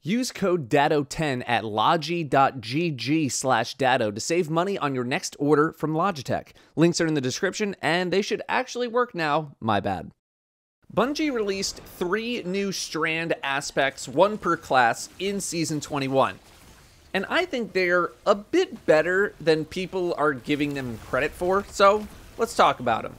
Use code Datto10 at logi.gg/Datto to save money on your next order from Logitech. Links are in the description, and they should actually work now. My bad. Bungie released 3 new Strand aspects, 1 per class, in Season 21. And I think they're a bit better than people are giving them credit for, so let's talk about them.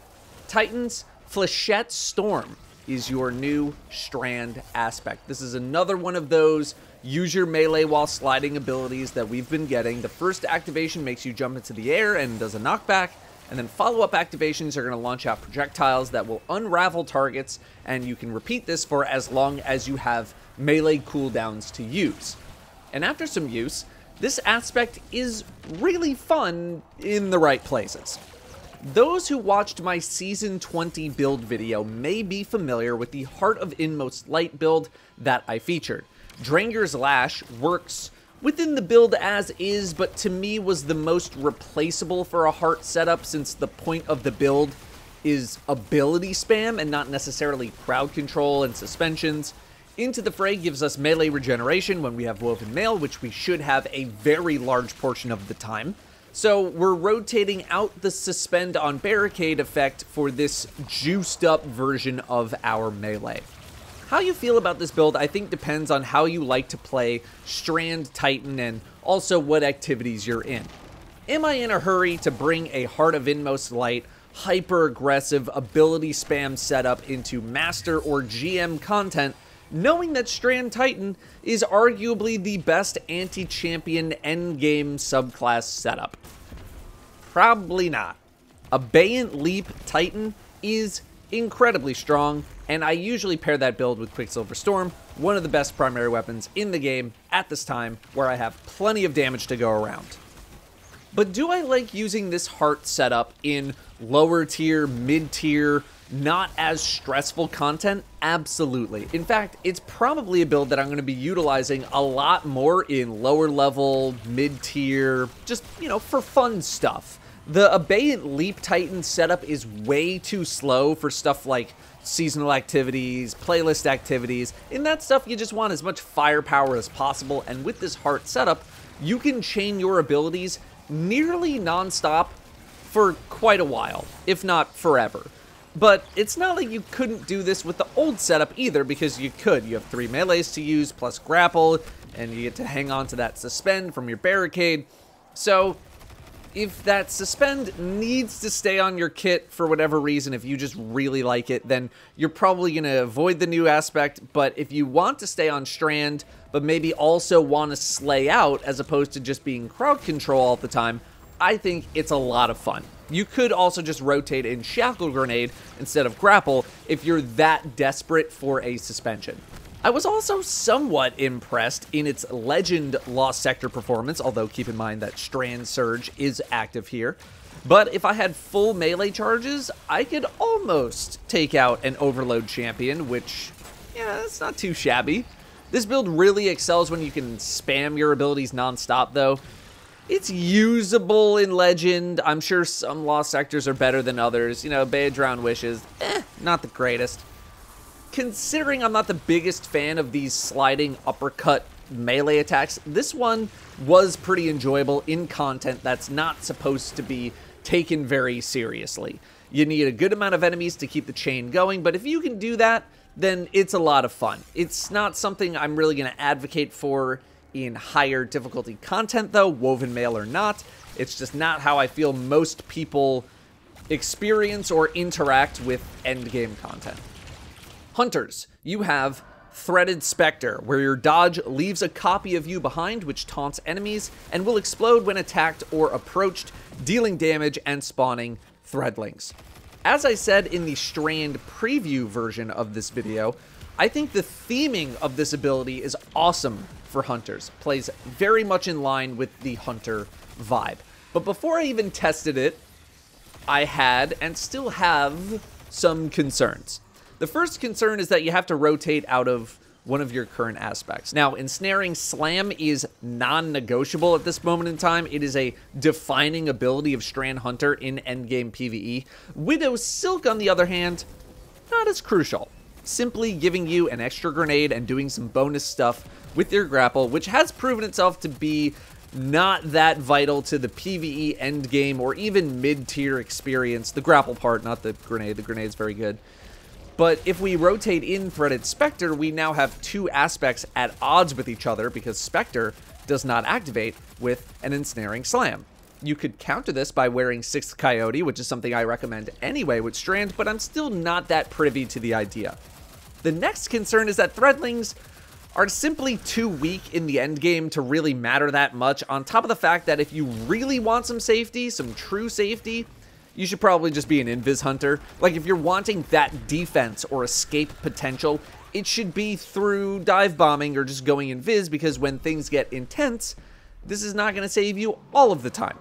Titan's Flechette Storm is your new Strand aspect. This is another one of those use your melee while sliding abilities that we've been getting. The first activation makes you jump into the air and does a knockback, and then follow-up activations are going to launch out projectiles that will unravel targets, and you can repeat this for as long as you have melee cooldowns to use. And after some use, this aspect is really fun in the right places. Those who watched my Season 20 build video may be familiar with the Heart of Inmost Light build that I featured. Dranger's Lash works within the build as is, but to me was the most replaceable for a heart setup, since the point of the build is ability spam and not necessarily crowd control and suspensions. Into the Fray gives us melee regeneration when we have Woven Mail, which we should have a very large portion of the time. So we're rotating out the Suspend on Barricade effect for this juiced up version of our melee. How you feel about this build, I think, depends on how you like to play Strand Titan and also what activities you're in. Am I in a hurry to bring a Heart of Inmost Light, hyper-aggressive ability spam setup into Master or GM content, knowing that Strand Titan is arguably the best anti-champion endgame subclass setup? Probably not. Abeyant Leap Titan is incredibly strong, and I usually pair that build with Quicksilver Storm, one of the best primary weapons in the game at this time, where I have plenty of damage to go around. But do I like using this heart setup in lower tier, mid tier, not as stressful content? Absolutely. In fact, it's probably a build that I'm going to be utilizing a lot more in lower level, mid tier, just, for fun stuff. The Abeyant Leap Titan setup is way too slow for stuff like seasonal activities, playlist activities. In that stuff, you just want as much firepower as possible, and with this heart setup, you can chain your abilities nearly non-stop for quite a while, if not forever. But it's not like you couldn't do this with the old setup either, because you could. You have 3 melees to use, plus grapple, and you get to hang on to that suspend from your barricade. So if that suspend needs to stay on your kit for whatever reason, if you just really like it, then you're probably going to avoid the new aspect. But if you want to stay on Strand, but maybe also want to slay out as opposed to just being crowd control all the time, I think it's a lot of fun. You could also just rotate in Shackle Grenade instead of Grapple if you're that desperate for a suspension. I was also somewhat impressed in its Legend Lost Sector performance, although keep in mind that Strand Surge is active here. But if I had full melee charges, I could almost take out an Overload champion, which, yeah, that's not too shabby. This build really excels when you can spam your abilities non-stop, though. It's usable in Legend. I'm sure some Lost Sectors are better than others. Bay of Drowned Wishes, not the greatest. Considering I'm not the biggest fan of these sliding uppercut melee attacks, this one was pretty enjoyable in content that's not supposed to be taken very seriously. You need a good amount of enemies to keep the chain going, but if you can do that, then it's a lot of fun. It's not something I'm really going to advocate for in higher difficulty content, though, Woven Mail or not. It's just not how I feel most people experience or interact with endgame content. Hunters, you have Threaded Specter, where your dodge leaves a copy of you behind, which taunts enemies and will explode when attacked or approached, dealing damage and spawning threadlings. As I said in the Strand preview version of this video, I think the theming of this ability is awesome for Hunters. Plays very much in line with the Hunter vibe. But before I even tested it, I had and still have some concerns. The first concern is that you have to rotate out of one of your current aspects. Now, Ensnaring Slam is non-negotiable at this moment in time. It is a defining ability of Strand Hunter in endgame PvE. Widow's Silk, on the other hand, not as crucial. simply giving you an extra grenade and doing some bonus stuff with your grapple, which has proven itself to be not that vital to the PvE endgame or even mid-tier experience. The grapple part, not the grenade. The grenade's very good. But if we rotate in Threaded Specter, we now have two aspects at odds with each other because Specter does not activate with an Ensnaring Slam. You could counter this by wearing 6th Coyote, which is something I recommend anyway with Strand, but I'm still not that privy to the idea. The next concern is that Threadlings are simply too weak in the endgame to really matter that much, on top of the fact that if you really want some safety, some true safety, you should probably just be an Invis Hunter. Like, if you're wanting that defense or escape potential, it should be through dive bombing or just going Invis, because when things get intense, this is not going to save you all of the time.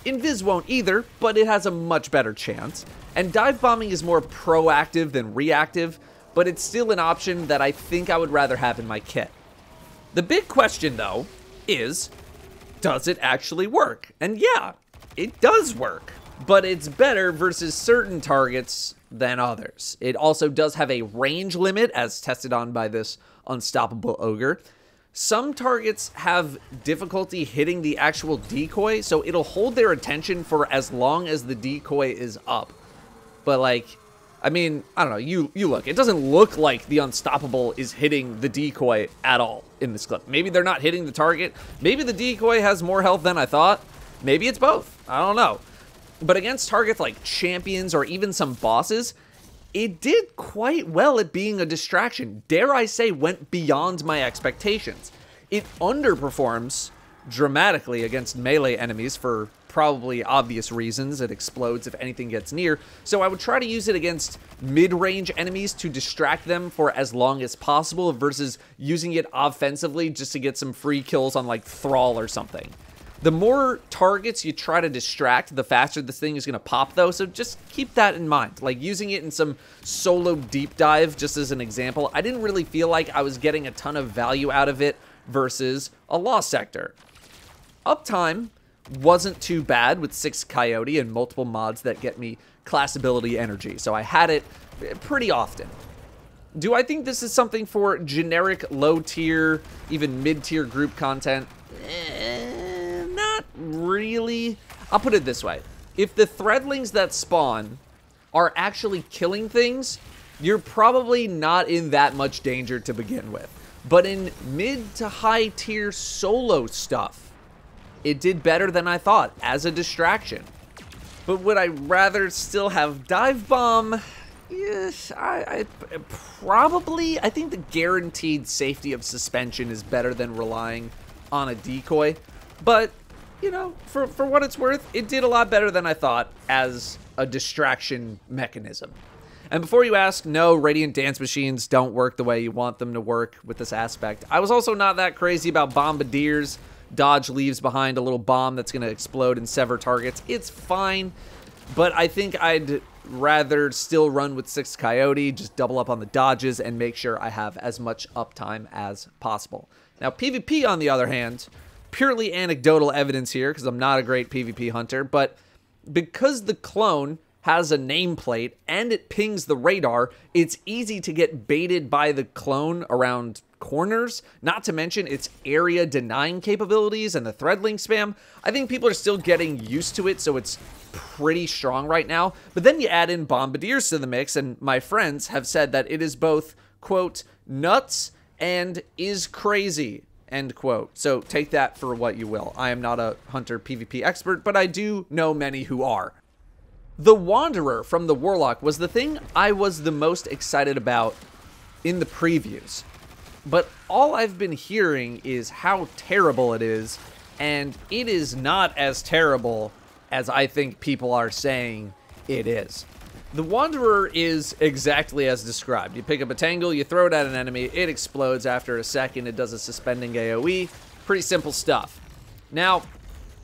Invis won't either, but it has a much better chance. And dive bombing is more proactive than reactive, but it's still an option that I think I would rather have in my kit. The big question, though, is, does it actually work? And yeah, it does work, but it's better versus certain targets than others. It also does have a range limit, as tested on by this Unstoppable Ogre. Some targets have difficulty hitting the actual decoy, so it'll hold their attention for as long as the decoy is up. But, like, I mean, I don't know, you look. It doesn't look like the Unstoppable is hitting the decoy at all in this clip. Maybe they're not hitting the target. Maybe the decoy has more health than I thought. Maybe it's both. I don't know. But against targets like champions or even some bosses, it did quite well at being a distraction. Dare I say, went beyond my expectations. It underperforms dramatically against melee enemies for probably obvious reasons. It explodes if anything gets near. So I would try to use it against mid-range enemies to distract them for as long as possible versus using it offensively just to get some free kills on like Thrall or something. The more targets you try to distract, the faster this thing is going to pop, though, so just keep that in mind. Like, using it in some solo deep dive, just as an example, I didn't really feel like I was getting a ton of value out of it versus a Lost Sector. Uptime wasn't too bad with 6 Coyote and multiple mods that get me class ability energy, so I had it pretty often. Do I think this is something for generic low-tier, even mid-tier group content? Not really. I'll put it this way. If the Threadlings that spawn are actually killing things, you're probably not in that much danger to begin with. But in mid to high tier solo stuff, it did better than I thought as a distraction. But would I rather still have Dive Bomb? Yes, I probably. I think the guaranteed safety of suspension is better than relying on a decoy. But, you know, for what it's worth, it did a lot better than I thought as a distraction mechanism. And before you ask, no, Radiant Dance Machines don't work the way you want them to work with this aspect. I was also not that crazy about Bombardiers. Dodge leaves behind a little bomb that's going to explode and sever targets. It's fine, but I think I'd rather still run with 6 Coyote, just double up on the dodges and make sure I have as much uptime as possible. Now, PvP, on the other hand, purely anecdotal evidence here because I'm not a great PvP hunter, but because the clone has a nameplate and it pings the radar, it's easy to get baited by the clone around corners, not to mention its area denying capabilities and the Threadling spam. I think people are still getting used to it, so it's pretty strong right now. But then you add in Bombardiers to the mix, and my friends have said that it is both, quote, nuts and is crazy, end quote. So take that for what you will. I am not a hunter PvP expert, but I do know many who are. The Wanderer from the Warlock was the thing I was the most excited about in the previews. But all I've been hearing is how terrible it is, and it is not as terrible as I think people are saying it is. The Wanderer is exactly as described. You pick up a Tangle, you throw it at an enemy, it explodes after a second, it does a suspending AoE. Pretty simple stuff. Now,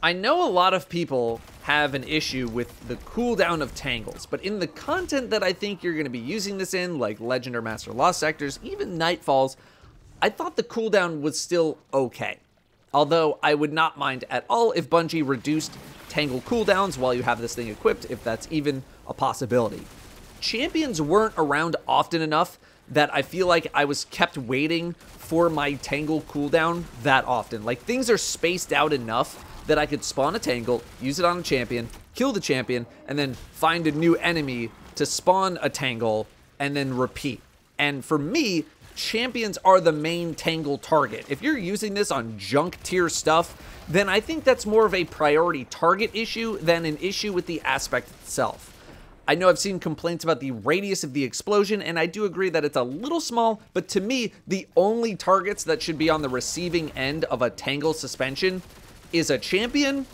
I know a lot of people have an issue with the cooldown of Tangles, but in the content that I think you're going to be using this in, like Legend or Master Lost Sectors, even Nightfalls, I thought the cooldown was still okay. Although I would not mind at all if Bungie reduced Tangle cooldowns while you have this thing equipped, if that's even a possibility. Champions weren't around often enough that I feel like I was kept waiting for my Tangle cooldown that often. Like, things are spaced out enough that I could spawn a Tangle, use it on a champion, kill the champion, and then find a new enemy to spawn a Tangle, and then repeat. And for me, champions are the main Tangle target. If you're using this on junk tier stuff, then I think that's more of a priority target issue than an issue with the aspect itself. I know I've seen complaints about the radius of the explosion, and I do agree that it's a little small, but to me, the only targets that should be on the receiving end of a Tangle suspension is a champion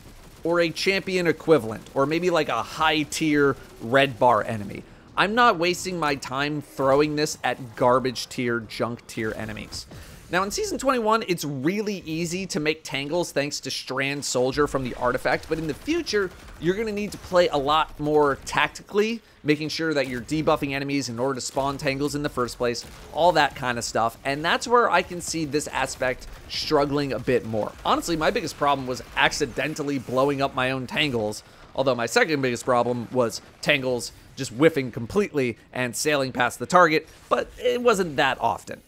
or a champion equivalent, or maybe like a high tier red bar enemy. I'm not wasting my time throwing this at garbage tier, junk tier enemies. Now in Season 21, it's really easy to make Tangles thanks to Strand Soldier from the artifact, but in the future, you're going to need to play a lot more tactically, making sure that you're debuffing enemies in order to spawn Tangles in the first place, all that kind of stuff, and that's where I can see this aspect struggling a bit more. Honestly, my biggest problem was accidentally blowing up my own Tangles, although my second biggest problem was Tangles just whiffing completely and sailing past the target, but it wasn't that often.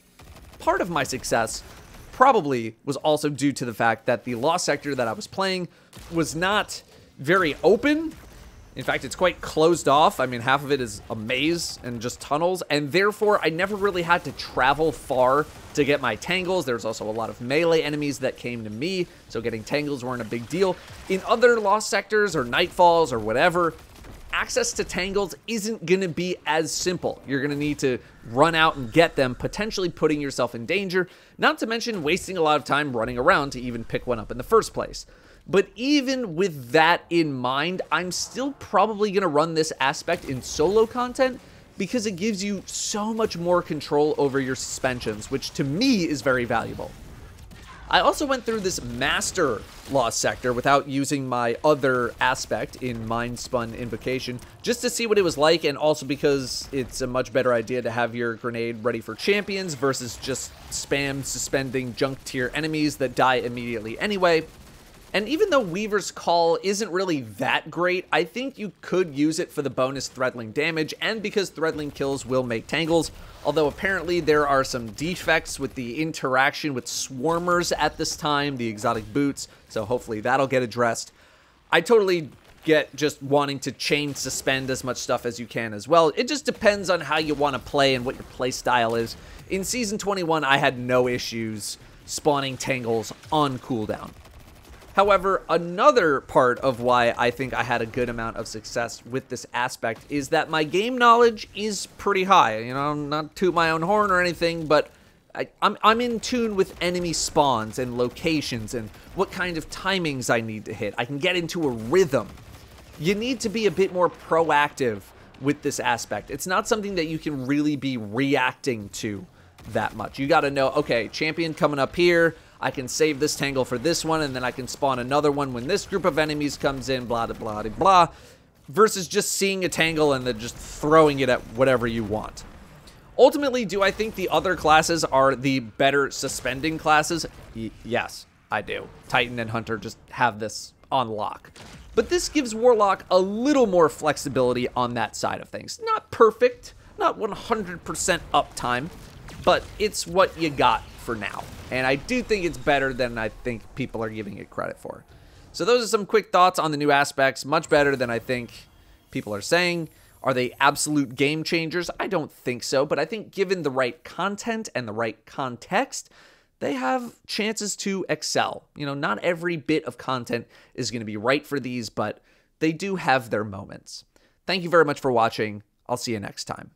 Part of my success probably was also due to the fact that the Lost Sector that I was playing was not very open. In fact, it's quite closed off. I mean, half of it is a maze and just tunnels, and therefore I never really had to travel far to get my Tangles. There's also a lot of melee enemies that came to me, so getting Tangles weren't a big deal. In other Lost Sectors or Nightfalls or whatever, access to Tangles isn't going to be as simple. You're going to need to run out and get them, potentially putting yourself in danger, not to mention wasting a lot of time running around to even pick one up in the first place. But even with that in mind, I'm still probably going to run this aspect in solo content because it gives you so much more control over your suspensions, which to me is very valuable. I also went through this master Lost Sector without using my other aspect in Mind Spun Invocation, just to see what it was like, and also because it's a much better idea to have your grenade ready for champions versus just spam suspending junk tier enemies that die immediately anyway. And even though Weaver's Call isn't really that great, I think you could use it for the bonus Threadling damage, and because Threadling kills will make Tangles, although apparently there are some defects with the interaction with Swarmers at this time, the exotic boots, so hopefully that'll get addressed. I totally get just wanting to chain suspend as much stuff as you can as well. It just depends on how you want to play and what your play style is. In Season 21, I had no issues spawning Tangles on cooldown. However, another part of why I think I had a good amount of success with this aspect is that my game knowledge is pretty high. You know, I'm not toot my own horn or anything, but I'm in tune with enemy spawns and locations and what kind of timings I need to hit. I can get into a rhythm. You need to be a bit more proactive with this aspect. It's not something that you can really be reacting to that much. You got to know, okay, champion coming up here, I can save this Tangle for this one, and then I can spawn another one when this group of enemies comes in, blah, blah, blah, blah, versus just seeing a Tangle and then just throwing it at whatever you want. Ultimately, do I think the other classes are the better suspending classes? Yes, I do. Titan and Hunter just have this on lock. But this gives Warlock a little more flexibility on that side of things. Not perfect, not 100% uptime, but it's what you got for now. And I do think it's better than I think people are giving it credit for. So those are some quick thoughts on the new aspects. Much better than I think people are saying. Are they absolute game changers? I don't think so, but I think given the right content and the right context, they have chances to excel. You know, not every bit of content is going to be right for these, but they do have their moments. Thank you very much for watching. I'll see you next time.